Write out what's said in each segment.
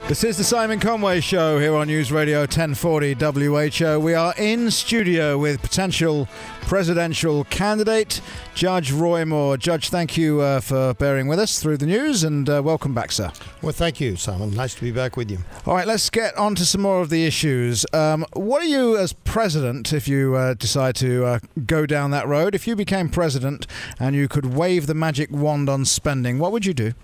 This is the Simon Conway Show here on News Radio 1040 WHO. We are in studio with potential presidential candidate, Judge Roy Moore. Judge, thank you for bearing with us through the news, and welcome back, sir. Well, thank you, Simon. Nice to be back with you. All right, let's get on to some more of the issues. What are you, as president, if you decide to go down that road, if you became president and you could wave the magic wand on spending, what would you do?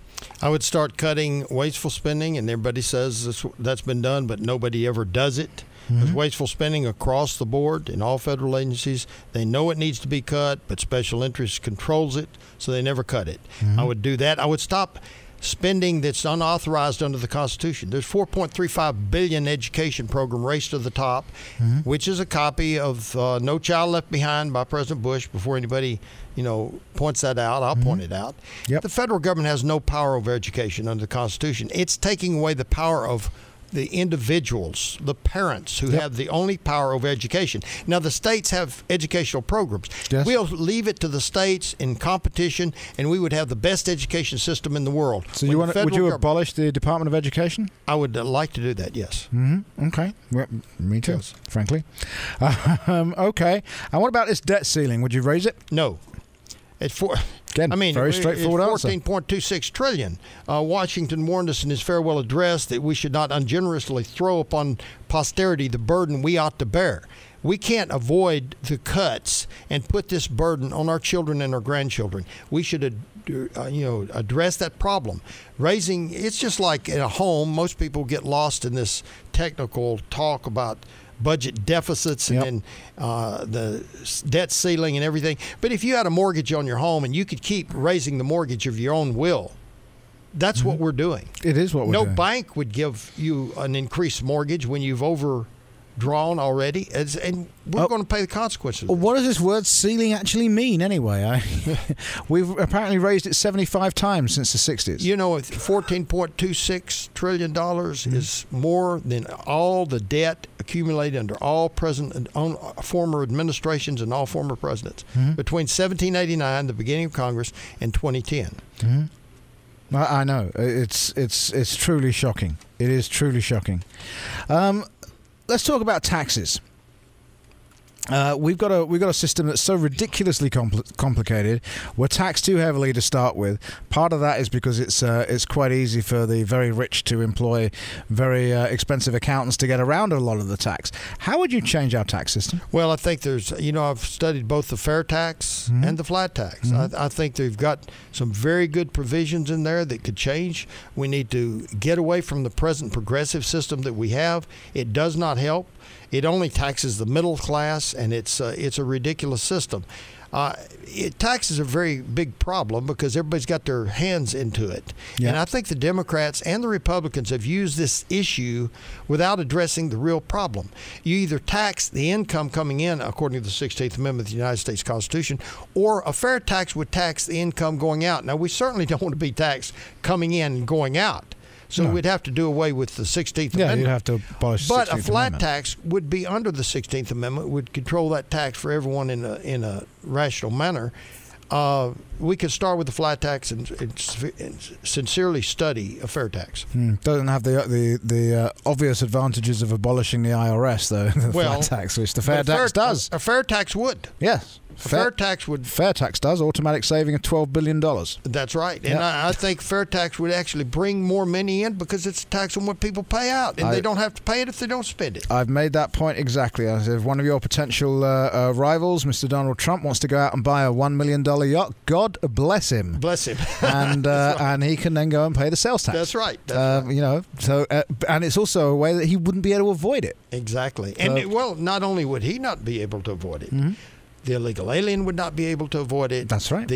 I would start cutting wasteful spending, and everybody says that's been done, but nobody ever does it. There's wasteful spending across the board in all federal agencies. They know it needs to be cut, but special interest controls it, so they never cut it. I would do that. I would stop spending that's unauthorized under the Constitution. There's $4.35 billion education program, Race to the Top, which is a copy of No Child Left Behind by President Bush. Before anybody, points that out, I'll point it out. Yep. The federal government has no power over education under the Constitution. It's taking away the power of the individuals, the parents who have the only power over education. Now, the states have educational programs. Yes. We'll leave it to the states in competition, and we would have the best education system in the world. So would you abolish the Department of Education? I would like to do that, yes. Okay. Well, me too, Yes. frankly. Okay. And what about this debt ceiling? Would you raise it? No. Again, very straightforward answer. It's $14.26 trillion. Washington warned us in his farewell address that we should not ungenerously throw upon posterity the burden we ought to bear. We can't avoid the cuts and put this burden on our children and our grandchildren. We should address that problem. It's just like in a home. Most people get lost in this technical talk about budget deficits and then the debt ceiling and everything. But if you had a mortgage on your home and you could keep raising the mortgage of your own will, that's what we're doing. It is what we're doing. No bank would give you an increased mortgage when you've overdrawn already, and we're going to pay the consequences. What does this word ceiling actually mean anyway? We've apparently raised it 75 times since the 60s. $14.26 trillion is more than all the debt accumulated under all former administrations and all former presidents between 1789, the beginning of Congress, and 2010. I know. It's truly shocking. It is truly shocking. Let's talk about taxes. We've got a system that's so ridiculously complicated. We're taxed too heavily to start with. Part of that is because it's quite easy for the very rich to employ very expensive accountants to get around a lot of the tax. How would you change our tax system? Well, I think I've studied both the fair tax and the flat tax. I think they've got some very good provisions in there that could change. We need to get away from the present progressive system that we have. It does not help. It only taxes the middle class, and it's a ridiculous system. Tax is a very big problem because everybody's got their hands into it. Yeah. And I think the Democrats and the Republicans have used this issue without addressing the real problem. You either tax the income coming in, according to the 16th Amendment of the United States Constitution, or a fair tax would tax the income going out. Now, we certainly don't want to be taxed coming in and going out. So we'd have to do away with the 16th Amendment. Yeah, you'd have to abolish the 16th But a flat Amendment. tax would be under the 16th Amendment, would control that tax for everyone in a rational manner. We could start with the flat tax and sincerely study a fair tax. Doesn't have the obvious advantages of abolishing the IRS, though, the flat tax, which the fair tax does. A fair tax would. Yes. Fair tax would. Fair tax does. Automatic saving of $12 billion. That's right. And I think fair tax would actually bring more money in because it's a tax on what people pay out. And they don't have to pay it if they don't spend it. I've made that point exactly. As if one of your potential rivals, Mr. Donald Trump, wants to go out and buy a $1 million yacht, God bless him. Bless him. and he can then go and pay the sales tax. That's right. And it's also a way that he wouldn't be able to avoid it. Exactly. And not only would he not be able to avoid it, the illegal alien would not be able to avoid it. That's right.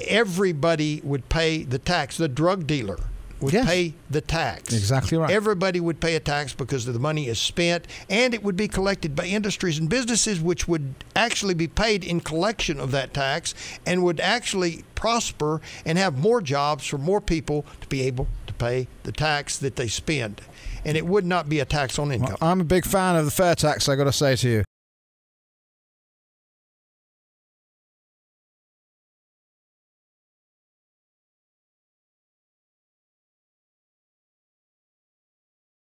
Everybody would pay the tax. The drug dealer would pay the tax. Exactly right. Everybody would pay a tax because the money is spent, and it would be collected by industries and businesses, which would actually be paid in collection of that tax and would actually prosper and have more jobs for more people to be able to pay the tax that they spend. And it would not be a tax on income. Well, I'm a big fan of the fair tax, I got to say to you.